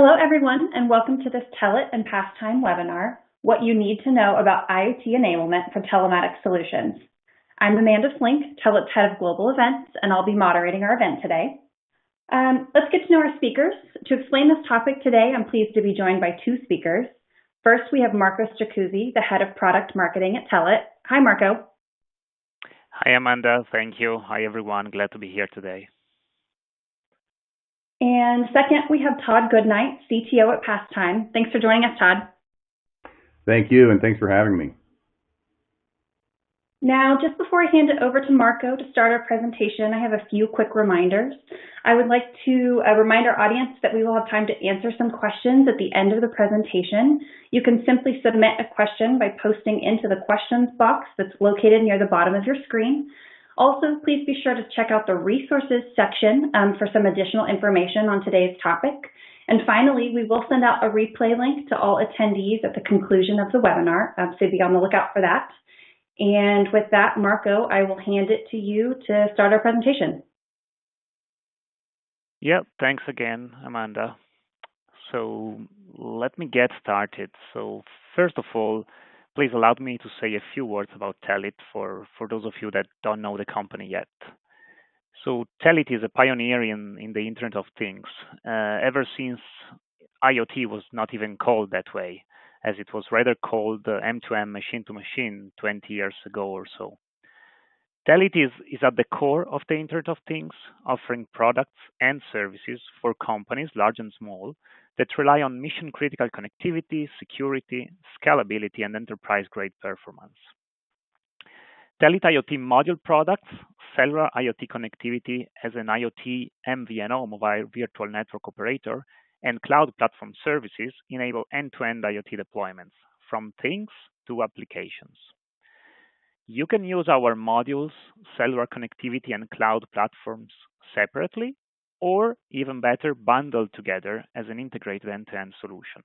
Hello, everyone, and welcome to this Telit and PassTime webinar, What You Need to Know About IoT Enablement for Telematics Solutions. I'm Amanda Flink, Telit's Head of Global Events, and I'll be moderating our event today. Let's get to know our speakers. To explain this topic today, I'm pleased to be joined by two speakers. First, we have Marco Stracuzzi, the Head of Product Marketing at Telit. Hi, Marco. Hi, Amanda. Thank you. Hi, everyone. Glad to be here today. And second, we have Todd Goodnight, CTO at PassTime. Thanks for joining us, Todd. Thank you, and thanks for having me. Now, just before I hand it over to Marco to start our presentation, I have a few quick reminders. I would like to remind our audience that we will have time to answer some questions at the end of the presentation. You can simply submit a question by posting into the questions box that's located near the bottom of your screen. Also, please be sure to check out the resources section for some additional information on today's topic. And finally, we will send out a replay link to all attendees at the conclusion of the webinar, so be on the lookout for that. And with that, Marco, I will hand it to you to start our presentation. Yeah, thanks again, Amanda. So let me get started. So first of all, please allow me to say a few words about Telit for those of you that don't know the company yet. So Telit is a pioneer in the Internet of Things, ever since IoT was not even called that way, as it was rather called M2M, machine-to-machine, 20 years ago or so. Telit is at the core of the Internet of Things, offering products and services for companies, large and small, that rely on mission-critical connectivity, security, scalability, and enterprise-grade performance. Telit IoT module products, cellular IoT connectivity as an IoT MVNO, mobile virtual network operator, and cloud platform services enable end-to-end IoT deployments, from things to applications. You can use our modules, cellular connectivity, and cloud platforms separately, or even better, bundled together as an integrated end-to-end solution.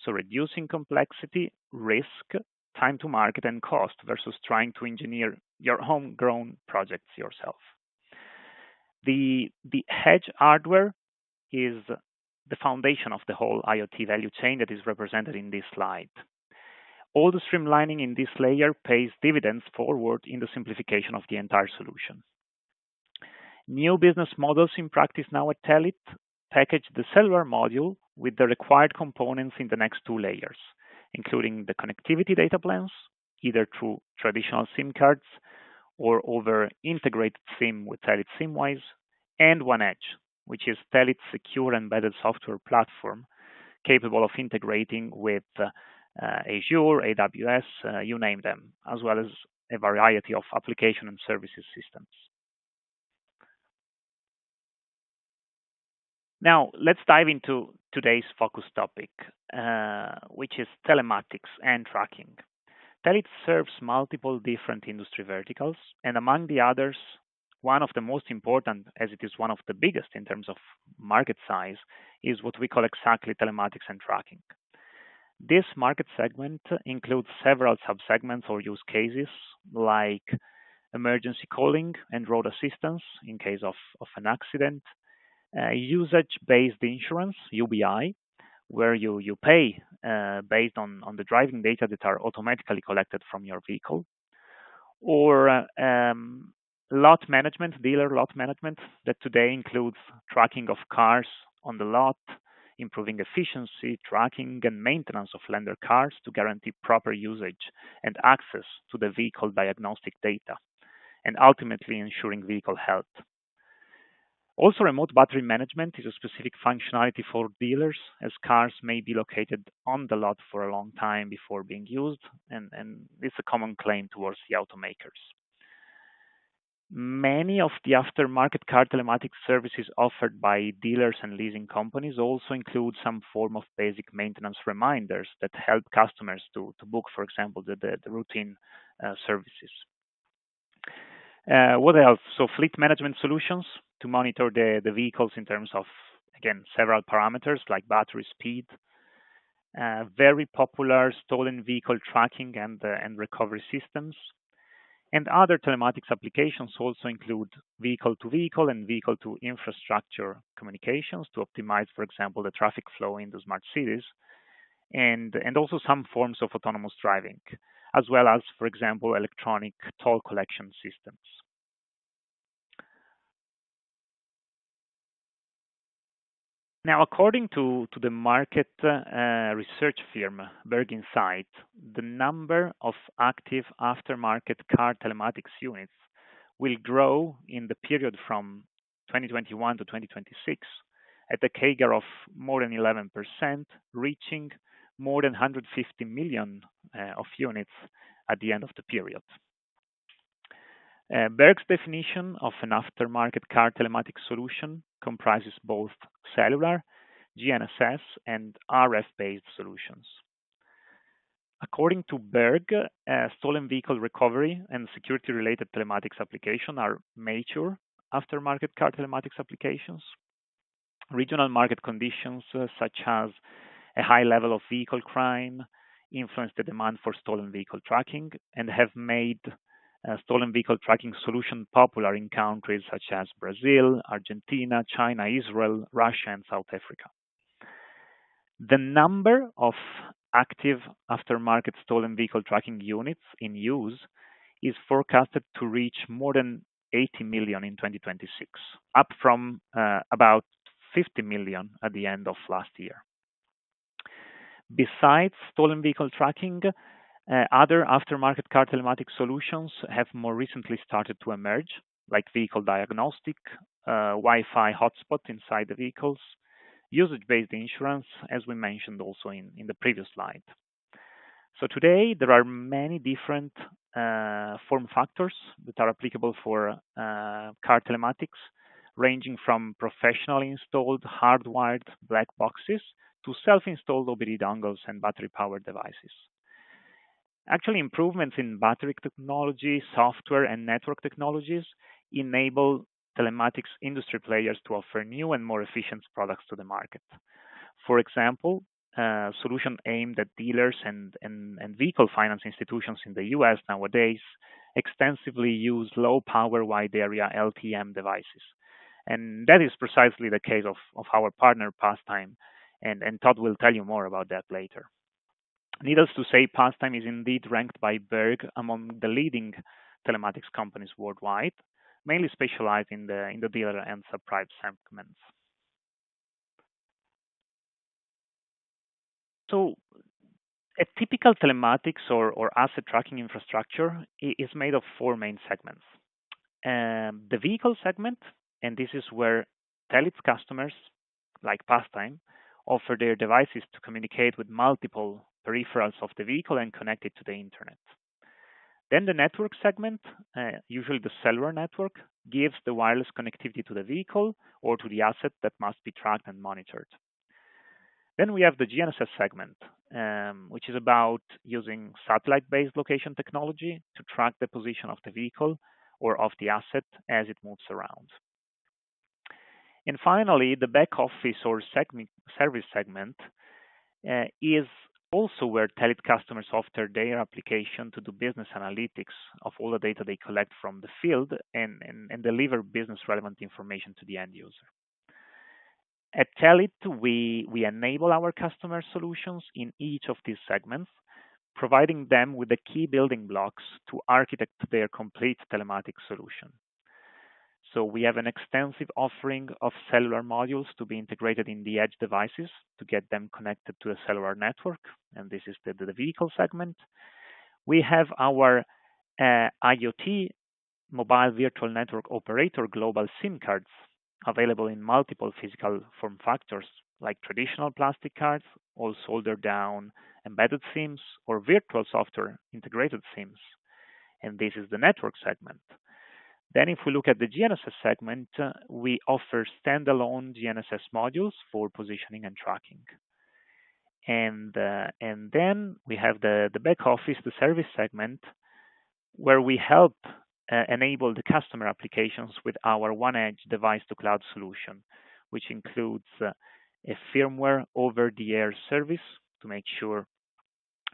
So reducing complexity, risk, time to market, and cost versus trying to engineer your homegrown projects yourself. The edge hardware is the foundation of the whole IoT value chain that is represented in this slide. All the streamlining in this layer pays dividends forward in the simplification of the entire solution. New business models in practice now at Telit package the cellular module with the required components in the next two layers, including the connectivity data plans, either through traditional SIM cards or over integrated SIM with Telit SIMWise, and One Edge, which is Telit's secure embedded software platform capable of integrating with Azure, AWS, you name them, as well as a variety of application and services systems. Now, let's dive into today's focus topic, which is telematics and tracking. Telit serves multiple different industry verticals, and among the others, one of the most important, as it is one of the biggest in terms of market size, is what we call exactly telematics and tracking. This market segment includes several subsegments or use cases like emergency calling and road assistance in case of an accident, usage-based insurance, UBI, where you pay based on the driving data that are automatically collected from your vehicle, or lot management, dealer lot management, that today includes tracking of cars on the lot, improving efficiency, tracking, and maintenance of lender cars to guarantee proper usage and access to the vehicle diagnostic data, and ultimately ensuring vehicle health. Also, remote battery management is a specific functionality for dealers, as cars may be located on the lot for a long time before being used, and it's a common claim towards the automakers. Many of the aftermarket car telematics services offered by dealers and leasing companies also include some form of basic maintenance reminders that help customers to book, for example, the routine services. What else? So fleet management solutions to monitor the vehicles in terms of, again, several parameters like battery speed. Very popular stolen vehicle tracking and recovery systems. And other telematics applications also include vehicle-to-vehicle and vehicle-to-infrastructure communications to optimize, for example, the traffic flow in the smart cities, and also some forms of autonomous driving, as well as, for example, electronic toll collection systems. Now, according to the market research firm Berg Insight, the number of active aftermarket car telematics units will grow in the period from 2021 to 2026 at a CAGR of more than 11%, reaching more than 150 million of units at the end of the period. Berg's definition of an aftermarket car telematics solution comprises both cellular, GNSS, and RF-based solutions. According to Berg, stolen vehicle recovery and security-related telematics applications are mature aftermarket car telematics applications. Regional market conditions, such as a high level of vehicle crime, influence the demand for stolen vehicle tracking and have made stolen vehicle tracking solution popular in countries such as Brazil, Argentina, China, Israel, Russia, and South Africa. The number of active aftermarket stolen vehicle tracking units in use is forecasted to reach more than 80 million in 2026, up from about 50 million at the end of last year. Besides stolen vehicle tracking, other aftermarket car telematics solutions have more recently started to emerge, like vehicle diagnostic, Wi-Fi hotspot inside the vehicles, usage-based insurance, as we mentioned also in the previous slide. So today, there are many different form factors that are applicable for car telematics, ranging from professionally installed hardwired black boxes to self-installed OBD dongles and battery-powered devices. Actually, improvements in battery technology, software, and network technologies enable telematics industry players to offer new and more efficient products to the market. For example, solutions aimed at dealers and vehicle finance institutions in the US nowadays extensively use low power wide area LTM devices. And that is precisely the case of our partner PassTime, and Todd will tell you more about that later. Needless to say, PassTime is indeed ranked by Berg among the leading telematics companies worldwide, mainly specialized in the dealer and subprime segments. So, a typical telematics or asset tracking infrastructure is made of four main segments. The vehicle segment, and this is where Telit's customers, like PassTime, offer their devices to communicate with multiple peripherals of the vehicle and connect it to the internet. Then the network segment, usually the cellular network, gives the wireless connectivity to the vehicle or to the asset that must be tracked and monitored. Then we have the GNSS segment, which is about using satellite-based location technology to track the position of the vehicle or of the asset as it moves around. And finally, the back office or service segment is also where Telit customers offer their application to do business analytics of all the data they collect from the field and deliver business relevant information to the end user. At Telit, we enable our customer solutions in each of these segments, providing them with the key building blocks to architect their complete telematics solution. So we have an extensive offering of cellular modules to be integrated in the edge devices to get them connected to the cellular network, and this is the vehicle segment. We have our IoT mobile virtual network operator global SIM cards available in multiple physical form factors like traditional plastic cards, all soldered down embedded SIMs, or virtual software integrated SIMs. And this is the network segment. Then if we look at the GNSS segment, we offer standalone GNSS modules for positioning and tracking. And then we have the back office, the service segment, where we help enable the customer applications with our OneEdge device-to-cloud solution, which includes a firmware over-the-air service to make sure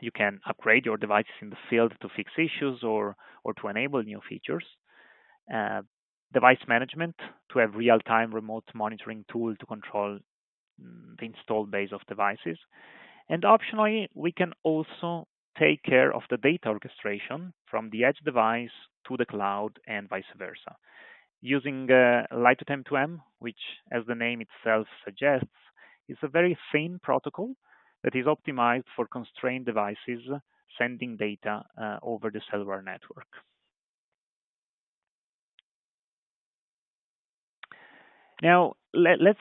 You can upgrade your devices in the field to fix issues or to enable new features. Uh, Device management to have real-time remote monitoring tool to control the installed base of devices. And optionally, we can also take care of the data orchestration from the edge device to the cloud and vice versa. Using Light M2M, which, as the name itself suggests, is a very thin protocol that is optimized for constrained devices sending data over the cellular network. Now, let's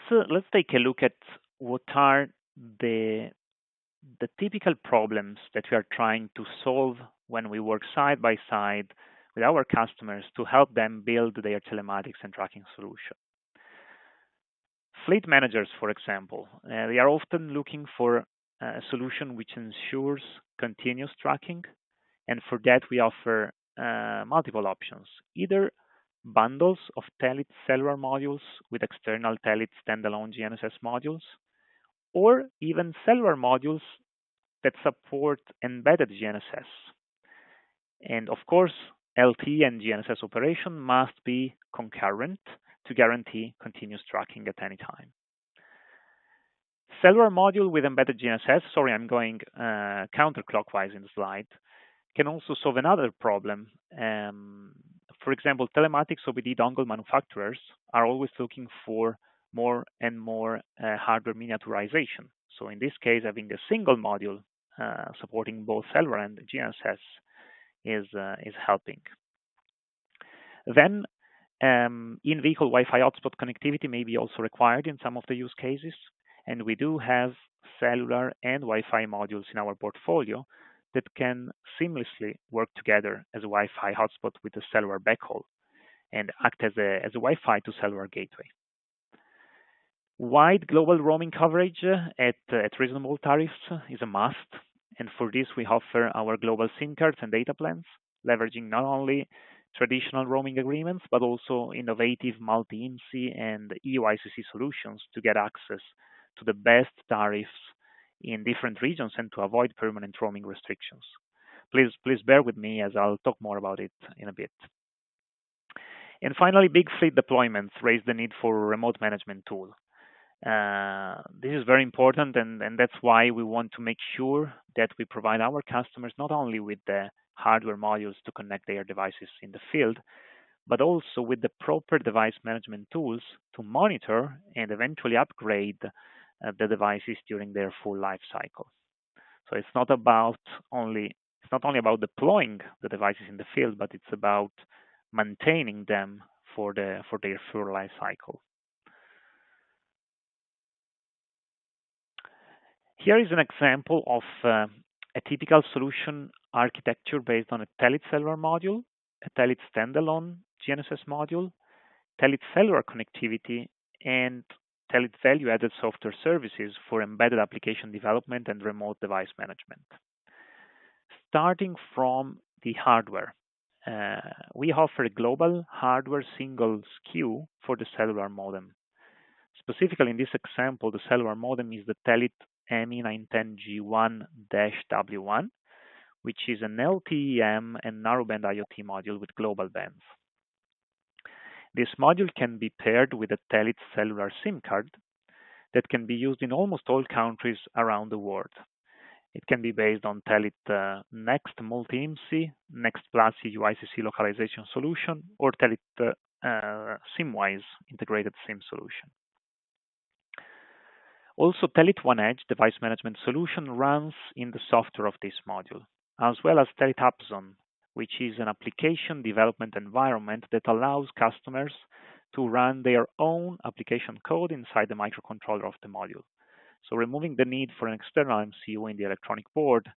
take a look at what are the typical problems that we are trying to solve when we work side by side with our customers to help them build their telematics and tracking solution. Fleet managers, for example, they are often looking for a solution which ensures continuous tracking, and for that we offer multiple options, either bundles of Telit cellular modules with external Telit standalone GNSS modules, or even cellular modules that support embedded GNSS. And of course, LTE and GNSS operation must be concurrent to guarantee continuous tracking at any time. Cellular module with embedded GNSS, sorry, I'm going counterclockwise in the slide, can also solve another problem. For example, telematics OBD dongle manufacturers are always looking for more and more hardware miniaturization. So in this case, having a single module supporting both cellular and GNSS is helping. Then, in-vehicle Wi-Fi hotspot connectivity may be also required in some of the use cases, and we do have cellular and Wi-Fi modules in our portfolio that can seamlessly work together as a Wi-Fi hotspot with a cellular backhaul and act as a Wi-Fi to cellular gateway. Wide global roaming coverage at reasonable tariffs is a must, and for this we offer our global SIM cards and data plans, leveraging not only traditional roaming agreements but also innovative multi-IMSI and EU-ICC solutions to get access to the best tariffs in different regions and to avoid permanent roaming restrictions. Please bear with me as I'll talk more about it in a bit. And finally, big fleet deployments raise the need for a remote management tool. This is very important, and that's why we want to make sure that we provide our customers not only with the hardware modules to connect their devices in the field, but also with the proper device management tools to monitor and eventually upgrade the devices during their full life cycle. So it's not only about deploying the devices in the field, but it's about maintaining them for their full life cycle. Here is an example of a typical solution architecture based on a Telit cellular module, a Telit standalone GNSS module, Telit cellular connectivity, and Telit value-added software services for embedded application development and remote device management. Starting from the hardware, we offer a global hardware single SKU for the cellular modem. Specifically, in this example, the cellular modem is the Telit ME910G1-W1, which is an LTE-M and narrowband IoT module with global bands. This module can be paired with a Telit cellular SIM card that can be used in almost all countries around the world. It can be based on Telit Next Multi-IMSI, Next Plus EU-ICC localization solution, or Telit SIM-wise integrated SIM solution. Also, Telit One Edge device management solution runs in the software of this module, as well as Telit AppZone, which is an application development environment that allows customers to run their own application code inside the microcontroller of the module. So removing the need for an external MCU in the electronic board,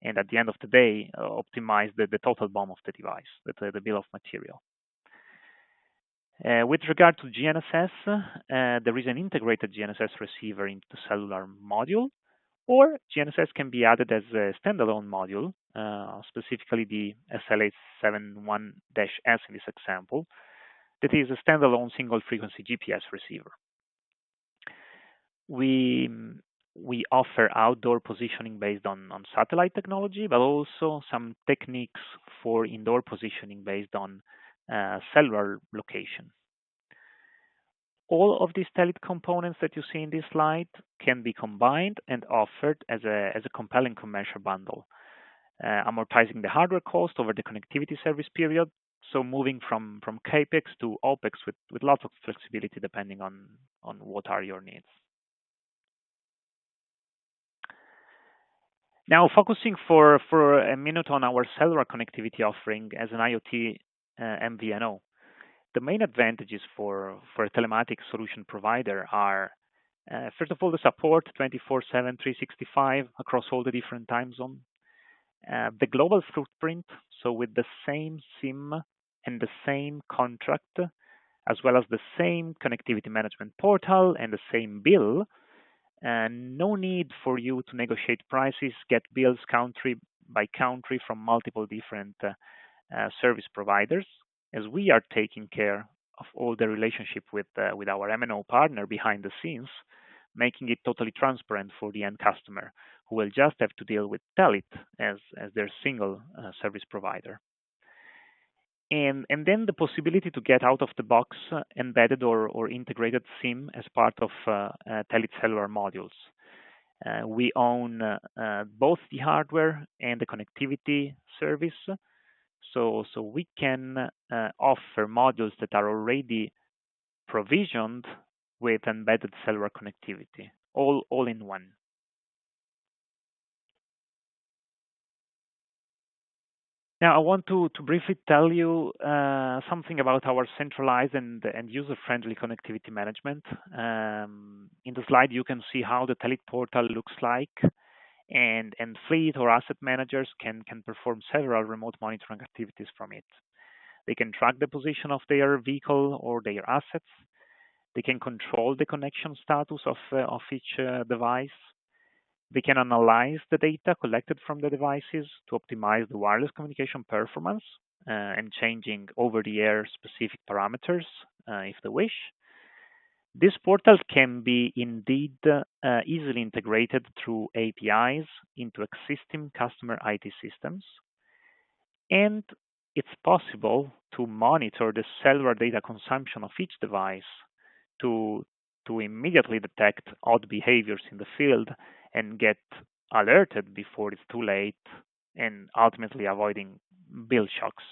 and at the end of the day, optimize the total BOM of the device, the bill of material. With regard to GNSS, there is an integrated GNSS receiver into the cellular module, or GNSS can be added as a standalone module, specifically the SLA71-S in this example, that is a standalone single frequency GPS receiver. We we offer outdoor positioning based on satellite technology, but also some techniques for indoor positioning based on cellular location. All of these Telit components that you see in this slide can be combined and offered as a compelling commercial bundle, amortizing the hardware cost over the connectivity service period, so moving from CAPEX to OPEX with lots of flexibility depending on what are your needs. Now, focusing for a minute on our cellular connectivity offering as an IoT MVNO. The main advantages for a telematics solution provider are, first of all, the support 24/7, 365 across all the different time zones. The global footprint, so with the same SIM and the same contract, as well as the same connectivity management portal and the same bill, and no need for you to negotiate prices, get bills country by country from multiple different service providers, as we are taking care of all the relationship with our MNO partner behind the scenes, making it totally transparent for the end customer, who will just have to deal with Telit as their single service provider. And then the possibility to get out of the box embedded or integrated SIM as part of Telit cellular modules. We own both the hardware and the connectivity service, so we can offer modules that are already provisioned with embedded cellular connectivity, all in one. Now, I want to briefly tell you something about our centralized and user-friendly connectivity management. In the slide, you can see how the Telit portal looks like, and fleet or asset managers can perform several remote monitoring activities from it. They can track the position of their vehicle or their assets. They can control the connection status of each device. They can analyze the data collected from the devices to optimize the wireless communication performance and changing over-the-air specific parameters if they wish. This portal can be indeed easily integrated through APIs into existing customer IT systems, and it's possible to monitor the cellular data consumption of each device to immediately detect odd behaviors in the field and get alerted before it's too late, and ultimately avoiding bill shocks.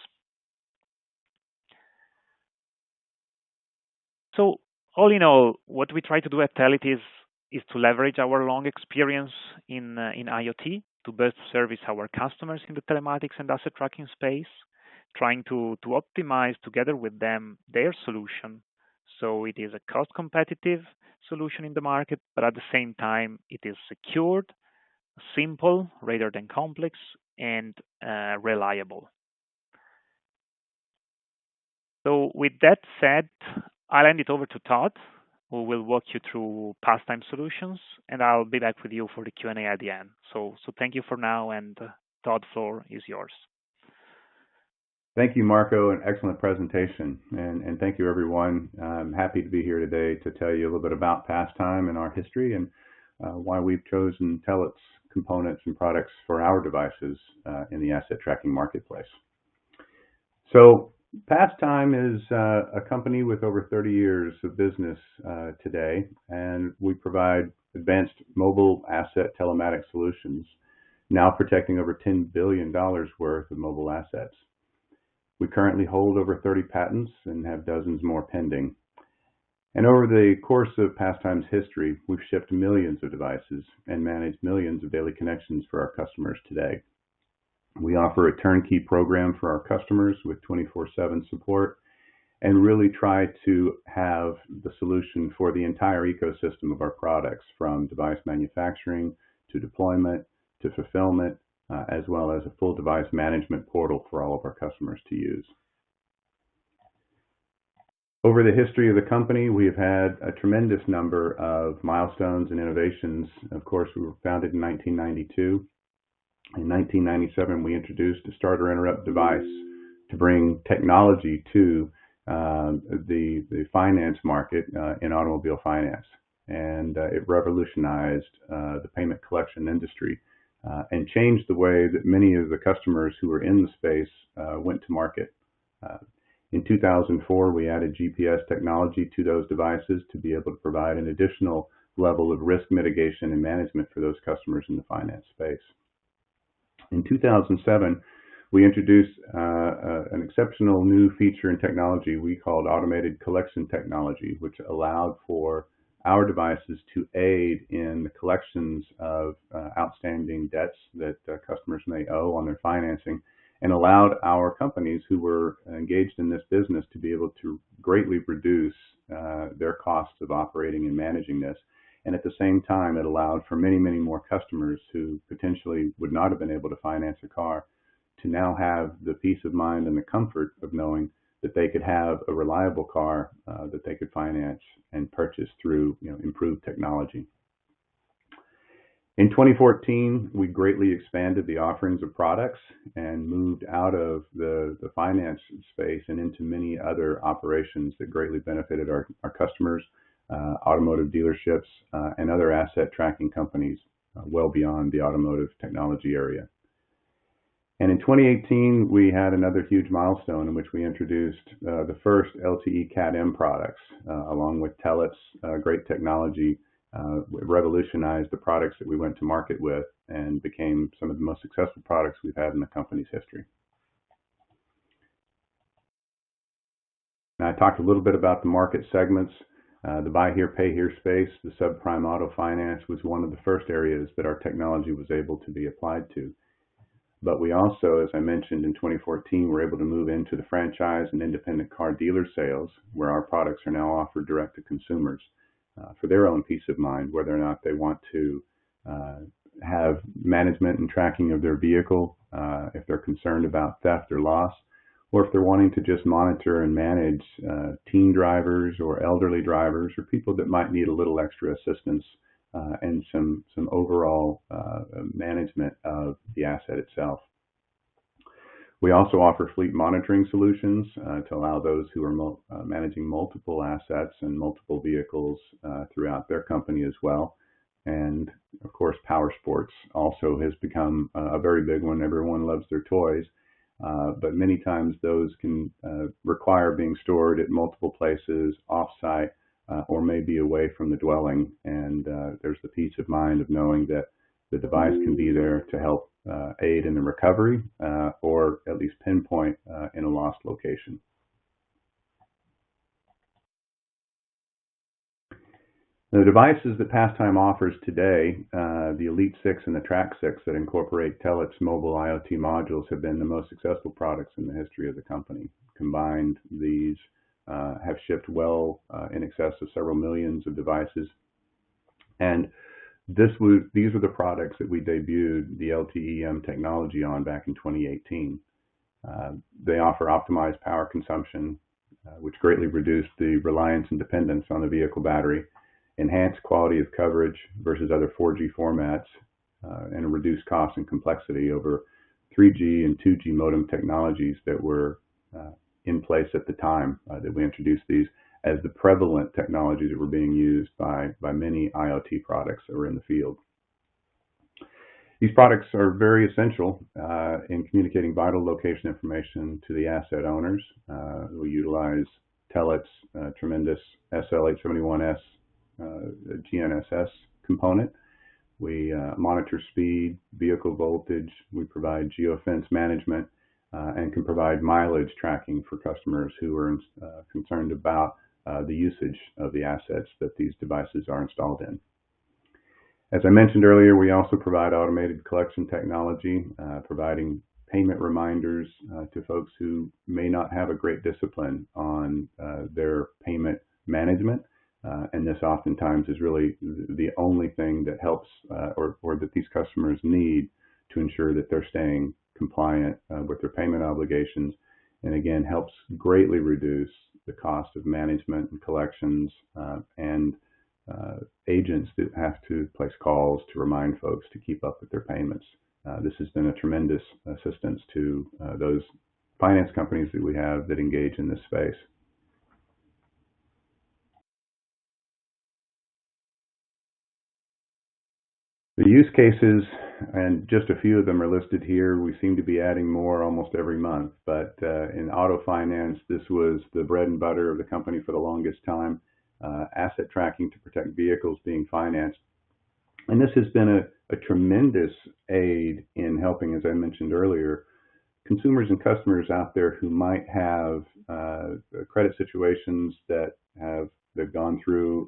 So all in all, what we try to do at Telit is to leverage our long experience in IoT to best service our customers in the telematics and asset tracking space, trying to optimize together with them their solution, so it is a cost-competitive solution in the market, but at the same time, it is secured, simple rather than complex, and reliable. So with that said, I'll hand it over to Todd, who will walk you through PassTime solutions, and I'll be back with you for the Q&A at the end. So thank you for now, and Todd, floor is yours. Thank you, Marco. An excellent presentation. And thank you, everyone. I'm happy to be here today to tell you a little bit about PassTime and our history and why we've chosen Telit's components and products for our devices in the asset tracking marketplace. So PassTime is a company with over 30 years of business today, and we provide advanced mobile asset telematics solutions, now protecting over $10 billion worth of mobile assets. We currently hold over 30 patents and have dozens more pending. And over the course of PassTime's history, we've shipped millions of devices and managed millions of daily connections for our customers today. We offer a turnkey program for our customers with 24/7 support and really try to have the solution for the entire ecosystem of our products, from device manufacturing to deployment to fulfillment, as well as a full device management portal for all of our customers to use. Over the history of the company, we have had a tremendous number of milestones and innovations. Of course, we were founded in 1992. In 1997, we introduced a starter interrupt device to bring technology to the finance market in automobile finance. and it revolutionized the payment collection industry and changed the way that many of the customers who were in the space went to market. In 2004, we added GPS technology to those devices to be able to provide an additional level of risk mitigation and management for those customers in the finance space. In 2007, we introduced an exceptional new feature and technology we called automated collection technology, which allowed for our devices to aid in the collections of outstanding debts that customers may owe on their financing, and allowed our companies who were engaged in this business to be able to greatly reduce their costs of operating and managing this. And at the same time, it allowed for many, many more customers who potentially would not have been able to finance a car to now have the peace of mind and the comfort of knowing that they could have a reliable car that they could finance and purchase through improved technology. In 2014, we greatly expanded the offerings of products and moved out of the finance space and into many other operations that greatly benefited our customers, automotive dealerships, and other asset tracking companies well beyond the automotive technology area. And in 2018, we had another huge milestone in which we introduced the first LTE Cat-M products, along with Telit's great technology. Revolutionized the products that we went to market with and became some of the most successful products we've had in the company's history. Now, I talked a little bit about the market segments. The buy here, pay here space, the subprime auto finance was one of the first areas that our technology was able to be applied to. But we also, as I mentioned, in 2014, were able to move into the franchise and independent car dealer sales, where our products are now offered direct to consumers for their own peace of mind, whether or not they want to have management and tracking of their vehicle, if they're concerned about theft or loss, or if they're wanting to just monitor and manage teen drivers or elderly drivers or people that might need a little extra assistance and some overall management of the asset itself. We also offer fleet monitoring solutions to allow those who are managing multiple assets and multiple vehicles throughout their company as well. And of course, power sports also has become a very big one. Everyone loves their toys, but many times those can require being stored at multiple places, off-site, or maybe away from the dwelling. And there's the peace of mind of knowing that the device can be there to help aid in the recovery or at least pinpoint in a lost location. The devices that PassTime offers today, the Elite 6 and the Trax 6 that incorporate Telit's mobile IoT modules, have been the most successful products in the history of the company. Combined, these have shipped well in excess of several millions of devices. And these were the products that we debuted the LTE-M technology on back in 2018. They offer optimized power consumption, which greatly reduced the reliance and dependence on the vehicle battery, enhanced quality of coverage versus other 4G formats, and reduced cost and complexity over 3G and 2G modem technologies that were in place at the time that we introduced these, as the prevalent technologies that were being used by many IoT products that were in the field. These products are very essential in communicating vital location information to the asset owners. We utilize Telit's tremendous SL871S GNSS component. We monitor speed, vehicle voltage. We provide geofence management and can provide mileage tracking for customers who are concerned about the usage of the assets that these devices are installed in. As I mentioned earlier, we also provide automated collection technology, providing payment reminders to folks who may not have a great discipline on their payment management. And this oftentimes is really the only thing that helps or that these customers need to ensure that they're staying compliant with their payment obligations, and again helps greatly reduce the cost of management and collections and agents that have to place calls to remind folks to keep up with their payments. This has been a tremendous assistance to those finance companies that we have that engage in this space. The use cases, and just a few of them are listed here. We seem to be adding more almost every month, but in auto finance, this was the bread and butter of the company for the longest time. Asset tracking to protect vehicles being financed. And this has been a tremendous aid in helping, as I mentioned earlier, consumers and customers out there who might have credit situations that they've gone through,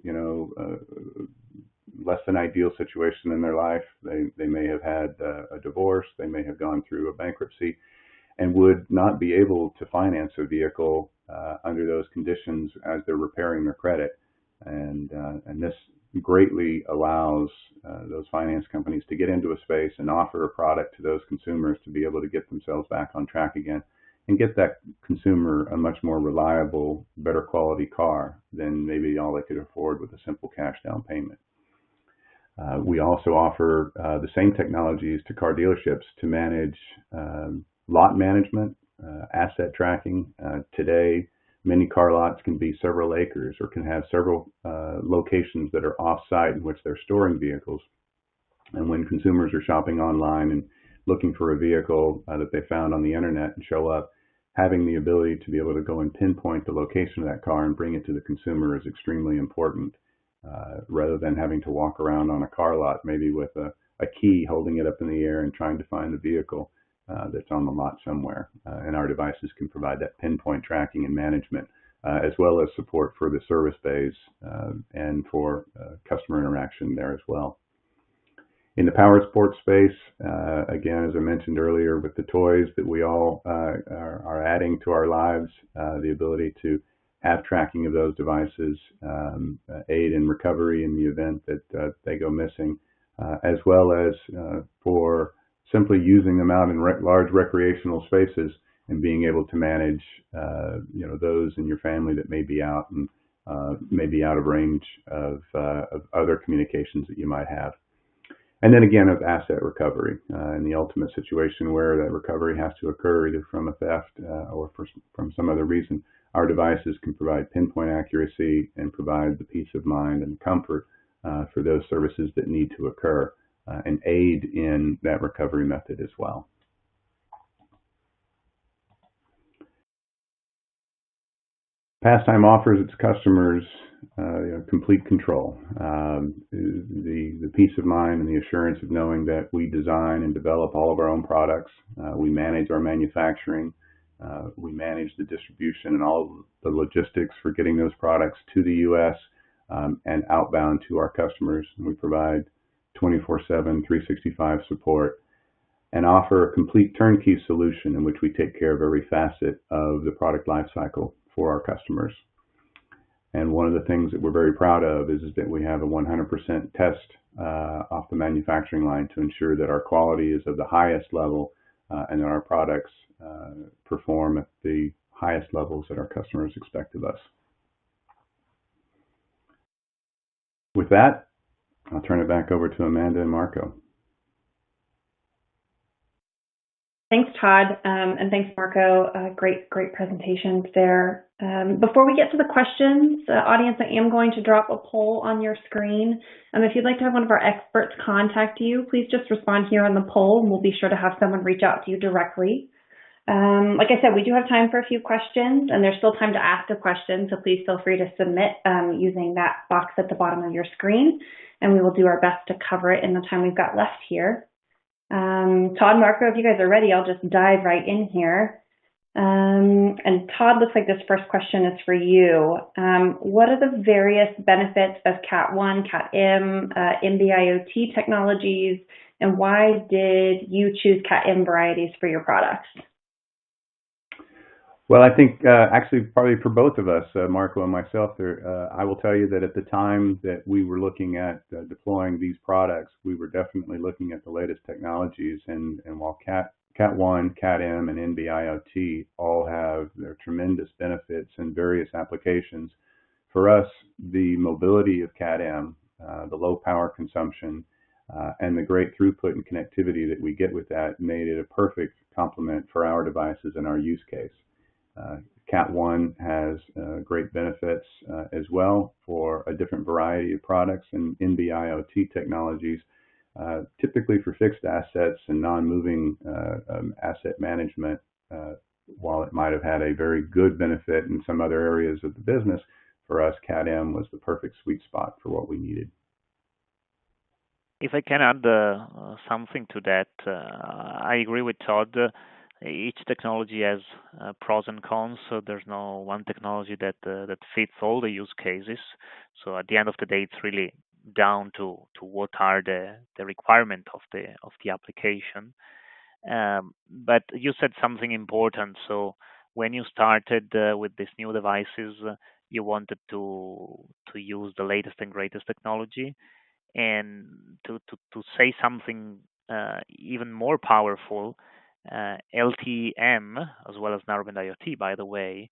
less than ideal situation in their life. They may have had a divorce, they may have gone through a bankruptcy, and would not be able to finance a vehicle under those conditions as they're repairing their credit. And this greatly allows those finance companies to get into a space and offer a product to those consumers to be able to get themselves back on track again and get that consumer a much more reliable, better quality car than maybe all they could afford with a simple cash down payment. We also offer the same technologies to car dealerships to manage lot management, asset tracking. Today, many car lots can be several acres or can have several locations that are off-site in which they're storing vehicles. And when consumers are shopping online and looking for a vehicle that they found on the internet and show up, having the ability to be able to go and pinpoint the location of that car and bring it to the consumer is extremely important. Rather than having to walk around on a car lot, maybe with a key, holding it up in the air and trying to find the vehicle that's on the lot somewhere. And our devices can provide that pinpoint tracking and management, as well as support for the service bays and for customer interaction there as well. In the power sports space, again, as I mentioned earlier, with the toys that we all are adding to our lives, the ability to have tracking of those devices, aid in recovery in the event that they go missing, as well as for simply using them out in large recreational spaces and being able to manage, those in your family that may be out and may be out of range of other communications that you might have. And then again, of asset recovery in the ultimate situation where that recovery has to occur either from a theft or from some other reason. Our devices can provide pinpoint accuracy and provide the peace of mind and comfort for those services that need to occur and aid in that recovery method as well. PassTime offers its customers complete control, the peace of mind and the assurance of knowing that we design and develop all of our own products. We manage our manufacturing. We manage the distribution and all the logistics for getting those products to the U.S. And outbound to our customers. And we provide 24/7, 365 support and offer a complete turnkey solution in which we take care of every facet of the product lifecycle for our customers. And one of the things that we're very proud of is that we have a 100% test off the manufacturing line to ensure that our quality is of the highest level and that our products perform at the highest levels that our customers expect of us. With that, I'll turn it back over to Amanda and Marco. Thanks, Todd, and thanks, Marco. Great presentations there. Before we get to the questions, audience, I am going to drop a poll on your screen. If you'd like to have one of our experts contact you, please just respond here on the poll, and we'll be sure to have someone reach out to you directly. Like I said, we do have time for a few questions, and there's still time to ask a question, so please feel free to submit using that box at the bottom of your screen, and we will do our best to cover it in the time we've got left here. Todd, Marco, if you guys are ready, I'll just dive right in here. And Todd, looks like this first question is for you. What are the various benefits of Cat 1, Cat M, NB-IoT technologies, and why did you choose Cat M varieties for your products? Well, I think actually probably for both of us, Marco and myself, I will tell you that at the time that we were looking at deploying these products, we were definitely looking at the latest technologies. And while Cat 1, Cat M, and NB-IoT all have their tremendous benefits in various applications, for us, the mobility of Cat M, the low power consumption, and the great throughput and connectivity that we get with that made it a perfect complement for our devices and our use case. Cat 1 has great benefits as well for a different variety of products, and NB-IoT technologies typically for fixed assets and non-moving asset management, while it might have had a very good benefit in some other areas of the business, for us, CAD-M was the perfect sweet spot for what we needed. If I can add something to that, I agree with Todd. Each technology has pros and cons, so there's no one technology that fits all the use cases. So at the end of the day, it's really down to what are the requirement of the application. But you said something important. So when you started with these new devices, you wanted to use the latest and greatest technology, and to say something even more powerful, LTM as well as Narrowband IoT, by the way,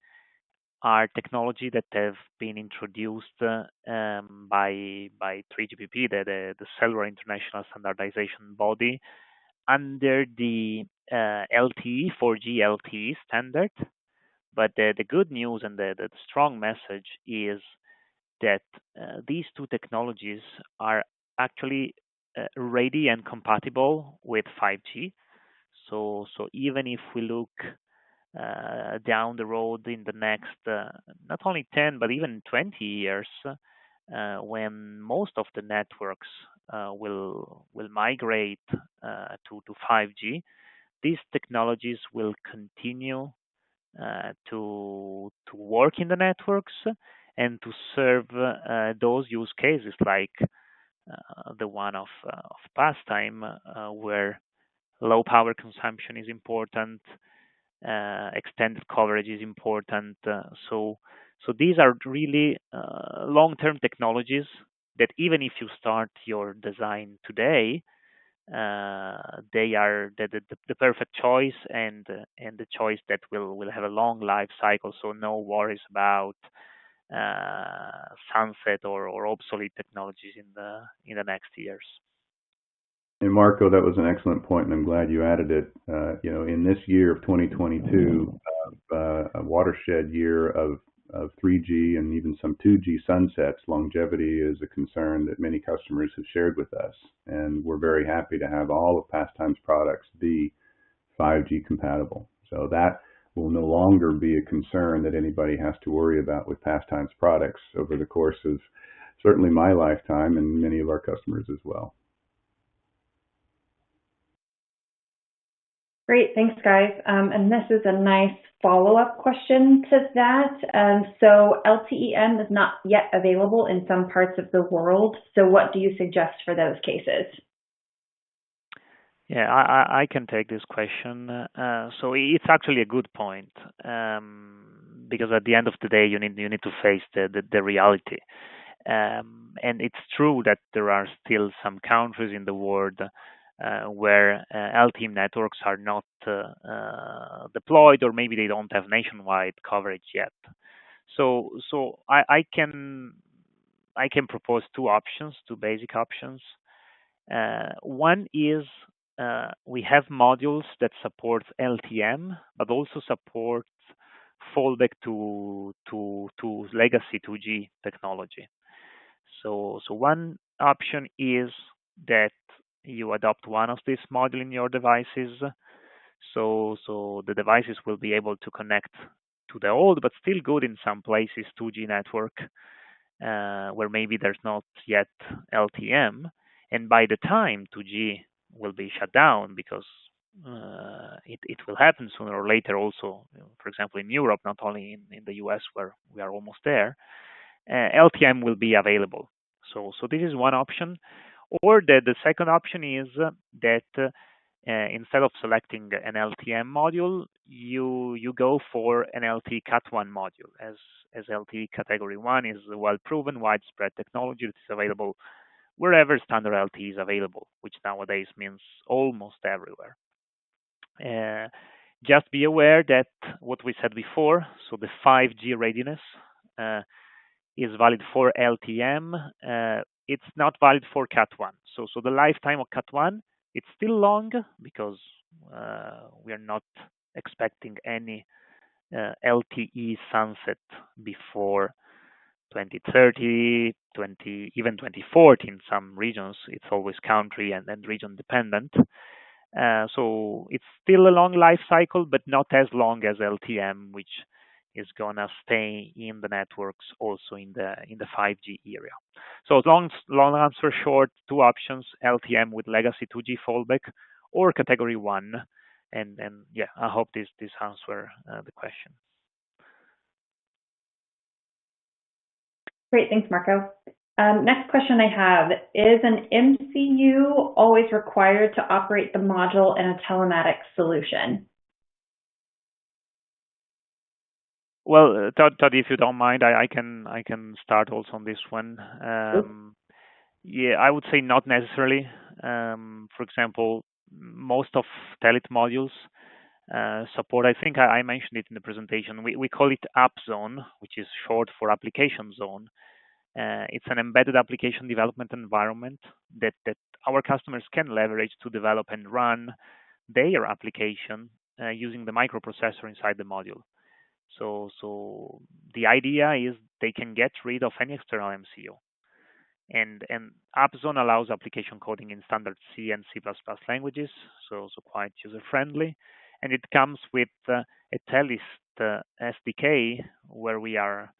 are technology that have been introduced by 3GPP, the Cellular International Standardization Body, under the LTE 4G LTE standard. But the good news and the strong message is that these two technologies are actually ready and compatible with 5G. So even if we look down the road in the next not only 10 but even 20 years, when most of the networks will migrate to 5G, these technologies will continue to work in the networks and to serve those use cases like the one of PassTime, where low power consumption is important, extended coverage is important. So these are really long-term technologies that even if you start your design today, they are the perfect choice and the choice that will have a long life cycle. So no worries about sunset or obsolete technologies in the next years. And Marco, that was an excellent point, and I'm glad you added it. In this year of 2022, a watershed year of 3G and even some 2G sunsets, longevity is a concern that many customers have shared with us, and we're very happy to have all of PassTime's products be 5G compatible. So that will no longer be a concern that anybody has to worry about with PassTime's products over the course of certainly my lifetime and many of our customers as well. Great, thanks guys. And this is a nice follow-up question to that. So LTE-M is not yet available in some parts of the world. So what do you suggest for those cases? Yeah, I can take this question. So it's actually a good point, because at the end of the day, you need to face the reality. And it's true that there are still some countries in the world where LTE networks are not deployed, or maybe they don't have nationwide coverage yet. So I can propose two basic options. One is we have modules that support LTM, but also support fallback to legacy 2G technology. So one option is that you adopt one of these modules in your devices, so the devices will be able to connect to the old but still good in some places 2G network where maybe there's not yet LTM, and by the time 2G will be shut down, because it will happen sooner or later also, for example in Europe, not only in the US where we are almost there, LTM will be available. So this is one option. Or the second option is that instead of selecting an LTM module, you go for an LTE Cat1 module, as LTE Category 1 is a well-proven, widespread technology that is available wherever standard LTE is available, which nowadays means almost everywhere. Just be aware that what we said before, so the 5G readiness is valid for LTM. It's not valid for Cat1. So the lifetime of Cat1, it's still long because we are not expecting any LTE sunset before 2030, even 2040 in some regions. It's always country and region dependent. So it's still a long life cycle, but not as long as LTM, which is gonna stay in the networks also in the 5G area. So long answer short, two options: LTM with legacy 2G fallback or category 1. And yeah, I hope this answer the question. Great, thanks, Marco. Next question I have, is an MCU always required to operate the module in a telematics solution? Well, Todd, if you don't mind, I can start also on this one. Yeah, I would say not necessarily. For example, most of Telit modules support, I think I mentioned it in the presentation, we call it App Zone, which is short for application zone. It's an embedded application development environment that our customers can leverage to develop and run their application using the microprocessor inside the module. So the idea is they can get rid of any external MCU. And AppZone allows application coding in standard C and C++ languages, so quite user-friendly. And it comes with a Telit SDK, where we are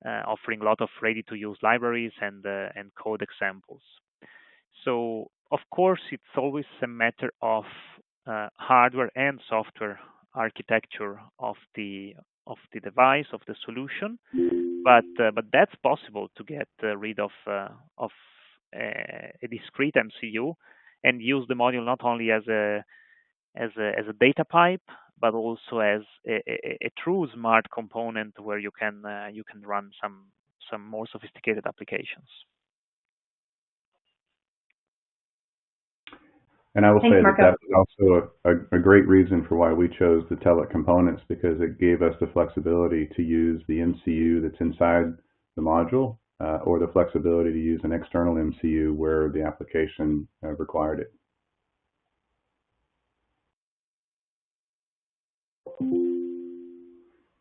offering a lot of ready-to-use libraries and code examples. So, of course, it's always a matter of hardware and software architecture of the device, of the solution, but that's possible to get rid of a discrete MCU and use the module not only as a data pipe, but also as a true smart component where you can run some more sophisticated applications. And I will say that was also a great reason for why we chose the Telit components, because it gave us the flexibility to use the MCU that's inside the module, or the flexibility to use an external MCU where the application required it.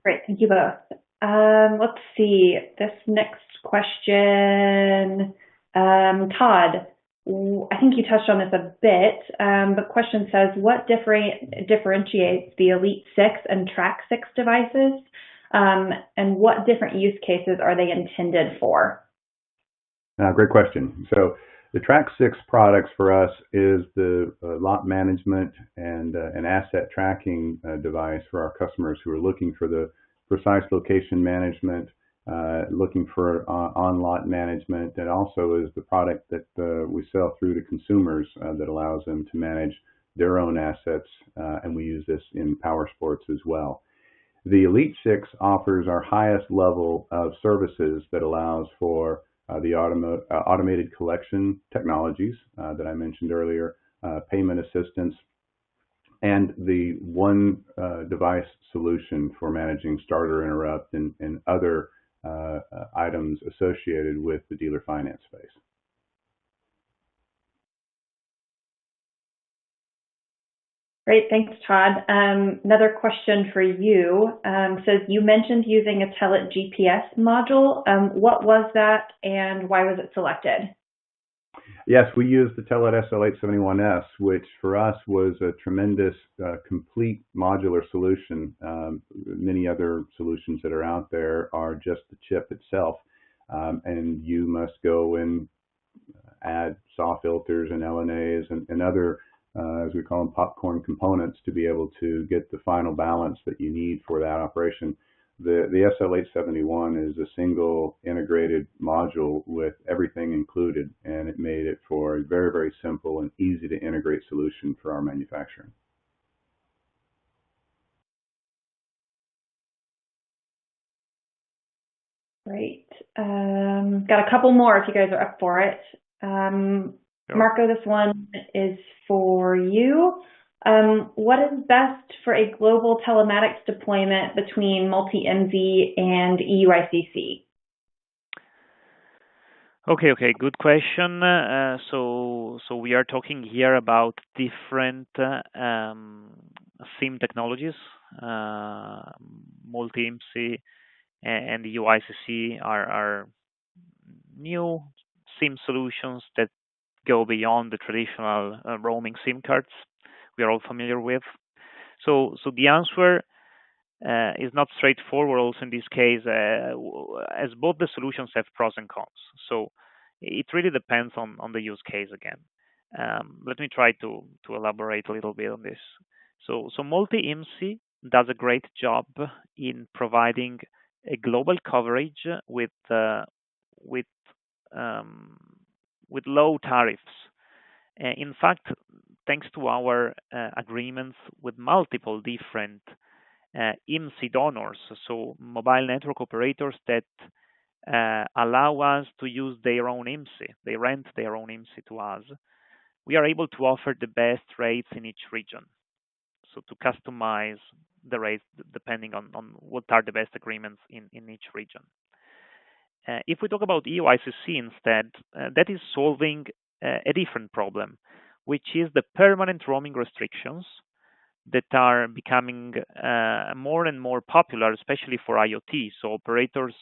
Great, thank you both. Let's see, this next question, Todd, I think you touched on this a bit, but question says, what differentiates the Elite 6 and Trax 6 devices, and what different use cases are they intended for? Great question. So the Trax 6 products for us is the lot management and an asset tracking device for our customers who are looking for the precise location management, looking for on-lot management, and also is the product that we sell through to consumers that allows them to manage their own assets, and we use this in power sports as well. The Elite 6 offers our highest level of services that allows for the automated collection technologies that I mentioned earlier, payment assistance, and the one device solution for managing starter interrupt and other items associated with the dealer finance space. Great, thanks, Todd. Another question for you. Says, you mentioned using a Telit GPS module. What was that and why was it selected? Yes, we used the Telit SL871S, which for us was a tremendous complete modular solution. Many other solutions that are out there are just the chip itself, and you must go and add SAW filters and LNAs and other, as we call them, popcorn components to be able to get the final balance that you need for that operation. The SL871 is a single integrated module with everything included, and it made it for a very, very simple and easy to integrate solution for our manufacturing. Great. Got a couple more if you guys are up for it. Marco, this one is for you. What is best for a global telematics deployment between multi-MZ and EUICC? Okay, good question. So we are talking here about different SIM technologies. Multi-IMSI and EUICC are new SIM solutions that go beyond the traditional roaming SIM cards we are all familiar with. So the answer is not straightforward also in this case, as both the solutions have pros and cons. So it really depends on the use case again. Let me try to elaborate a little bit on this. So multi-IMSI does a great job in providing a global coverage with low tariffs. In fact, thanks to our agreements with multiple different IMSI donors, so mobile network operators that allow us to use their own IMSI, they rent their own IMSI to us, we are able to offer the best rates in each region. So to customize the rates depending on what are the best agreements in each region. If we talk about EU-ICC instead, that is solving a different problem, which is the permanent roaming restrictions that are becoming more and more popular, especially for IoT. So operators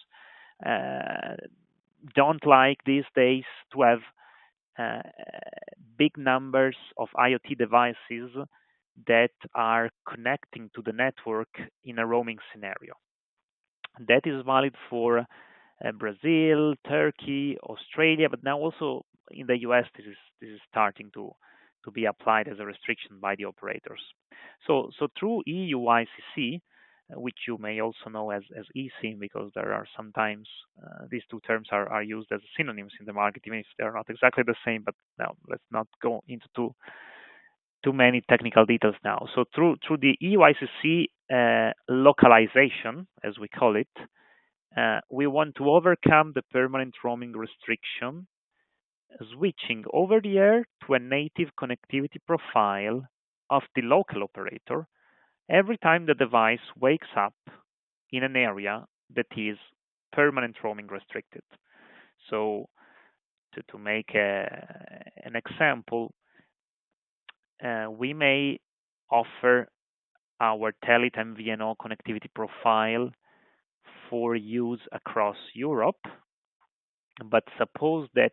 don't like these days to have big numbers of IoT devices that are connecting to the network in a roaming scenario. That is valid for Brazil, Turkey, Australia, but now also in the US, this is starting to be applied as a restriction by the operators. So through EU-ICC, which you may also know as eSIM, because there are sometimes these two terms are used as synonyms in the market, even if they're not exactly the same. But now let's not go into too many technical details now. So through the EU-ICC localization, as we call it, we want to overcome the permanent roaming restriction, switching over the air to a native connectivity profile of the local operator every time the device wakes up in an area that is permanent roaming restricted. So to make an example, we may offer our Telit MVNO connectivity profile for use across Europe, but suppose that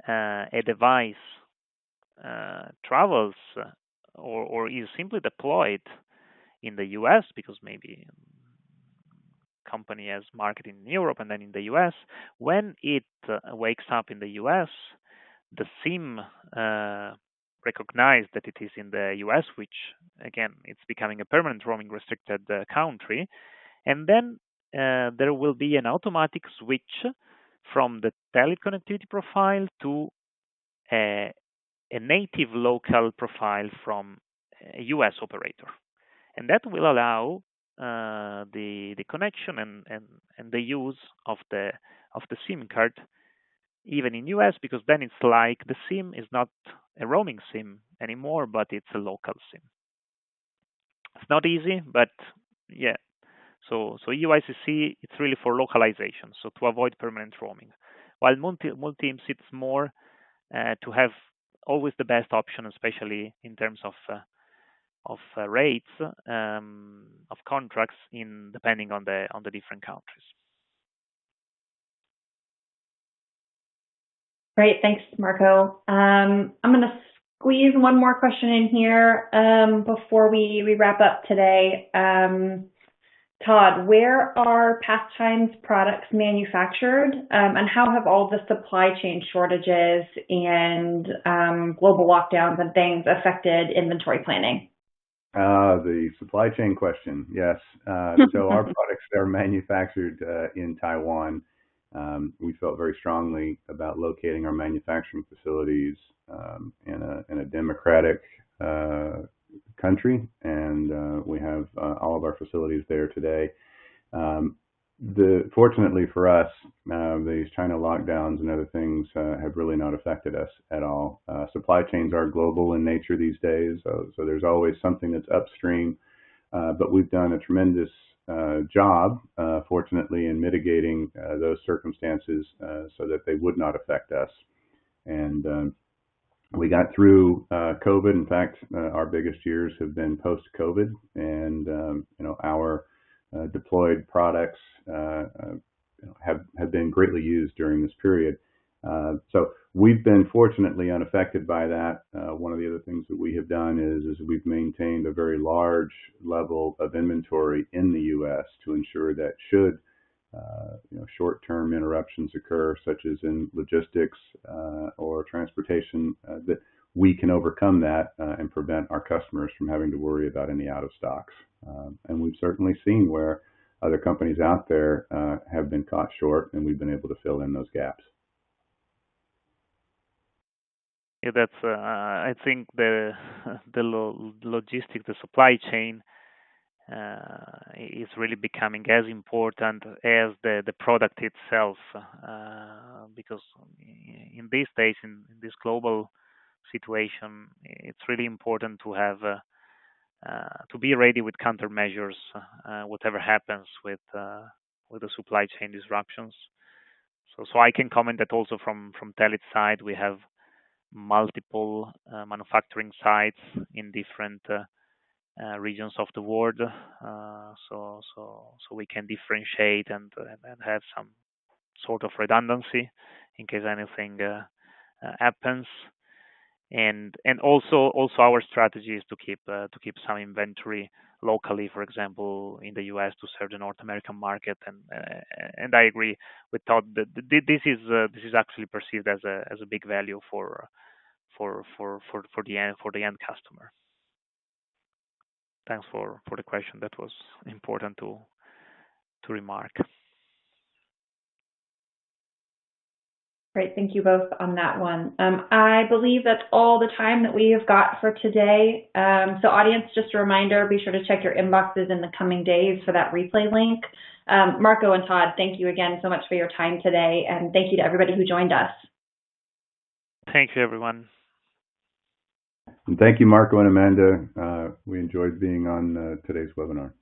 a device travels or is simply deployed in the US, because maybe company has market in Europe and then in the US. When it wakes up in the US, the SIM recognizes that it is in the US, which again, it's becoming a permanent roaming restricted country. And then there will be an automatic switch from the Telit connectivity profile to a native local profile from a US operator. And that will allow the connection and the use of the SIM card even in US, because then it's like the SIM is not a roaming SIM anymore, but it's a local SIM. It's not easy, but yeah. So EU-ICC, it's really for localization, so to avoid permanent roaming. While multi-IMSI, it's more to have always the best option, especially in terms of rates of contracts depending on the different countries. Great, thanks, Marco. I'm going to squeeze one more question in here before we wrap up today. Todd, where are PassTime's products manufactured, and how have all the supply chain shortages and global lockdowns and things affected inventory planning? The supply chain question, yes. So our products are manufactured in Taiwan. We felt very strongly about locating our manufacturing facilities in a democratic country, and we have all of our facilities there today. Fortunately for us, these China lockdowns and other things have really not affected us at all. Supply chains are global in nature these days, so there's always something that's upstream, but we've done a tremendous job, fortunately, in mitigating those circumstances so that they would not affect us. And we got through COVID. In fact, our biggest years have been post-COVID, and our deployed products have been greatly used during this period. So we've been fortunately unaffected by that. One of the other things that we have done is we've maintained a very large level of inventory in the U.S. to ensure that should short-term interruptions occur, such as in logistics or transportation, that we can overcome that and prevent our customers from having to worry about any out of stocks. And we've certainly seen where other companies out there have been caught short, and we've been able to fill in those gaps. Yeah, that's. I think the logistics, the supply chain, is really becoming as important as the product itself, because in these days, in this global situation, it's really important to have to be ready with countermeasures, whatever happens with the supply chain disruptions. So I can comment that also from Telit's side, we have multiple manufacturing sites in different regions of the world, so we can differentiate and have some sort of redundancy in case anything happens. And also our strategy is to keep some inventory locally, for example, in the U.S. to serve the North American market. And I agree with Todd that this is actually perceived as a big value for the end customer. Thanks for the question. That was important to remark. Great, thank you both on that one. I believe that's all the time that we have got for today. So audience, just a reminder, be sure to check your inboxes in the coming days for that replay link. Marco and Todd, thank you again so much for your time today, and thank you to everybody who joined us. Thank you, everyone. And thank you, Marco and Amanda. We enjoyed being on today's webinar.